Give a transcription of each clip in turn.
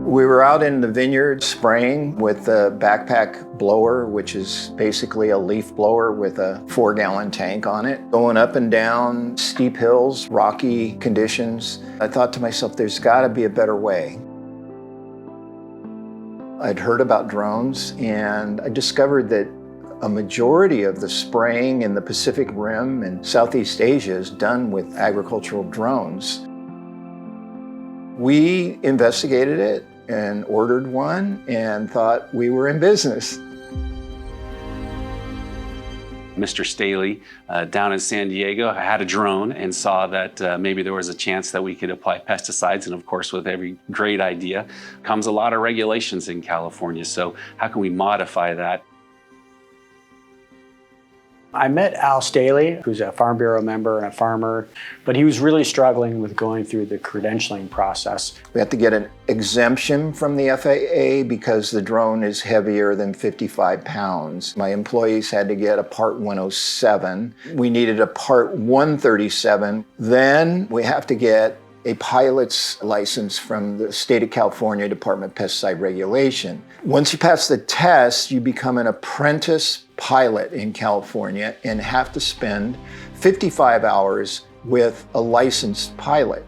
We were out in the vineyard spraying with a backpack blower, which is basically a leaf blower with a 4-gallon tank on it, going up and down steep hills, rocky conditions. I thought to myself, there's got to be a better way. I'd heard about drones, and I discovered that a majority of the spraying in the Pacific Rim and Southeast Asia is done with agricultural drones. We investigated it and ordered one and thought we were in business. Mr. Stehly down in San Diego had a drone and saw that maybe there was a chance that we could apply pesticides. And of course, with every great idea comes a lot of regulations in California. So how can we modify that? I met Al Stehly, who's a Farm Bureau member and a farmer, but he was really struggling with going through the credentialing process. We had to get an exemption from the FAA because the drone is heavier than 55 pounds. My employees had to get a Part 107. We needed a Part 137. Then we have to get a pilot's license from the state of California Department of Pesticide Regulation. Once you pass the test, you become an apprentice pilot in California and have to spend 55 hours with a licensed pilot.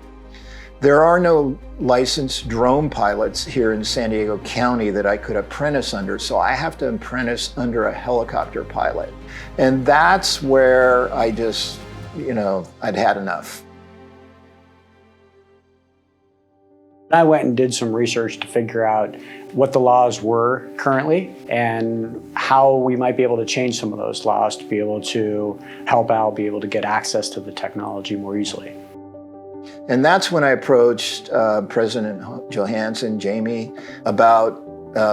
There are no licensed drone pilots here in San Diego County that I could apprentice under, so I have to apprentice under a helicopter pilot. And that's where I just, I'd had enough. I went and did some research to figure out what the laws were currently and how we might be able to change some of those laws to be able to help Al be able to get access to the technology more easily. And that's when I approached President Johansson, Jamie, about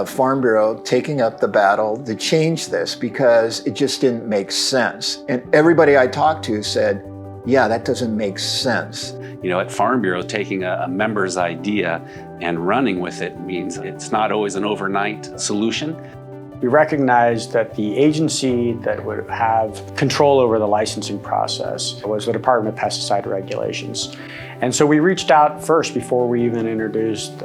Farm Bureau taking up the battle to change this because it just didn't make sense. And everybody I talked to said, yeah, that doesn't make sense. At Farm Bureau, taking a member's idea and running with it means it's not always an overnight solution. We recognized that the agency that would have control over the licensing process was the Department of Pesticide Regulations. And so we reached out first, before we even introduced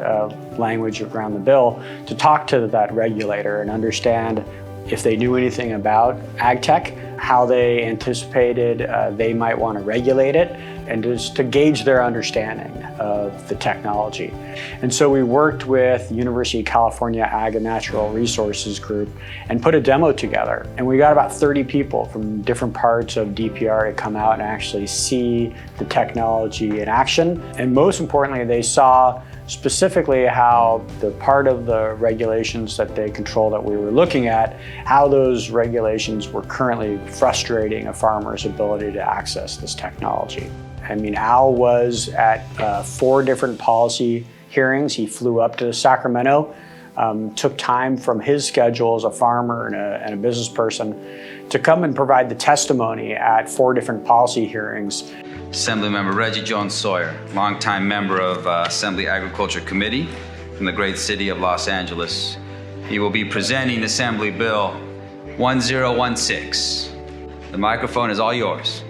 language around the bill, to talk to that regulator and understand if they knew anything about ag tech, how they anticipated they might want to regulate it, and just to gauge their understanding of the technology. And so we worked with University of California Ag and Natural Resources Group and put a demo together. And we got about 30 people from different parts of DPR to come out and actually see the technology in action. And most importantly, they saw specifically how the part of the regulations that they control that we were looking at, how those regulations were currently frustrating a farmer's ability to access this technology. Al was at 4 different policy hearings. He flew up to Sacramento, took time from his schedule as a farmer and a business person to come and provide the testimony at 4 different policy hearings. Assemblymember Reggie Jones Sawyer, longtime member of Assembly Agriculture Committee from the great city of Los Angeles. He will be presenting Assembly Bill 1016. The microphone is all yours.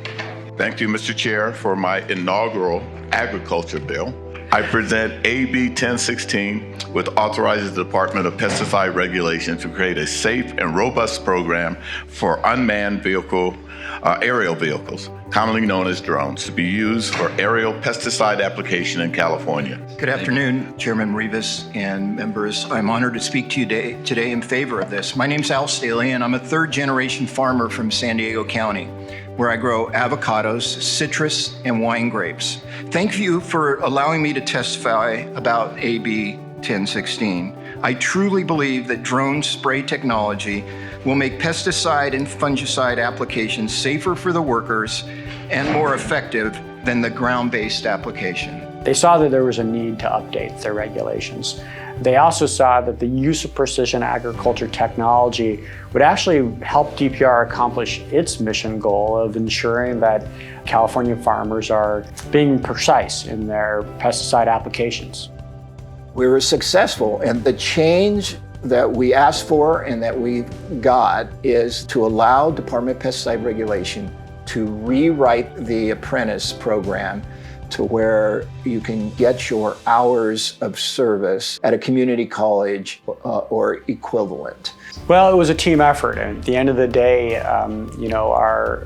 Thank you, Mr. Chair, for my inaugural agriculture bill. I present AB 1016, which authorizes the Department of Pesticide Regulation to create a safe and robust program for unmanned aerial vehicles, commonly known as drones, to be used for aerial pesticide application in California. Good afternoon, Chairman Rivas and members. I'm honored to speak to you today in favor of this. My name's Al Stehly, and I'm a 3rd-generation farmer from San Diego County, where I grow avocados, citrus, and wine grapes. Thank you for allowing me to testify about AB 1016. I truly believe that drone spray technology will make pesticide and fungicide applications safer for the workers and more effective than the ground-based application. They saw that there was a need to update their regulations. They also saw that the use of precision agriculture technology would actually help DPR accomplish its mission goal of ensuring that California farmers are being precise in their pesticide applications. We were successful, and the change that we asked for and that we got is to allow Department of Pesticide Regulation to rewrite the apprentice program to where you can get your hours of service at a community college or equivalent? Well, it was a team effort, and at the end of the day, our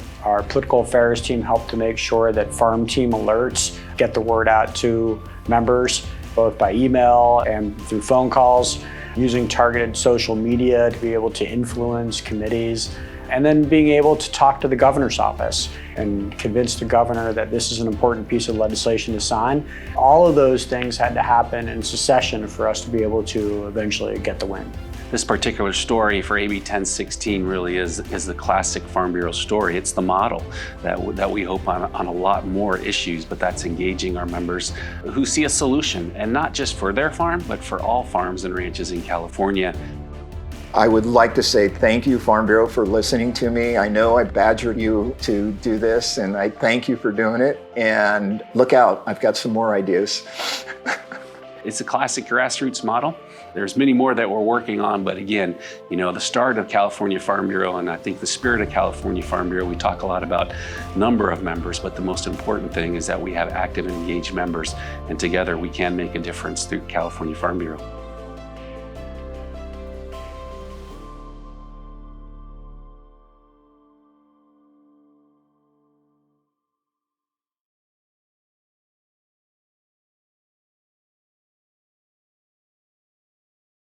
political affairs team helped to make sure that farm team alerts get the word out to members, both by email and through phone calls, using targeted social media to be able to influence committees, and then being able to talk to the governor's office and convince the governor that this is an important piece of legislation to sign. All of those things had to happen in succession for us to be able to eventually get the win. This particular story for AB 1016 really is the classic Farm Bureau story. It's the model that we hope on a lot more issues, but that's engaging our members who see a solution, and not just for their farm, but for all farms and ranches in California. I would like to say thank you, Farm Bureau, for listening to me. I know I badgered you to do this, and I thank you for doing it. And look out, I've got some more ideas. It's a classic grassroots model. There's many more that we're working on, but again, the start of California Farm Bureau, and I think the spirit of California Farm Bureau, we talk a lot about number of members, but the most important thing is that we have active and engaged members, and together we can make a difference through California Farm Bureau.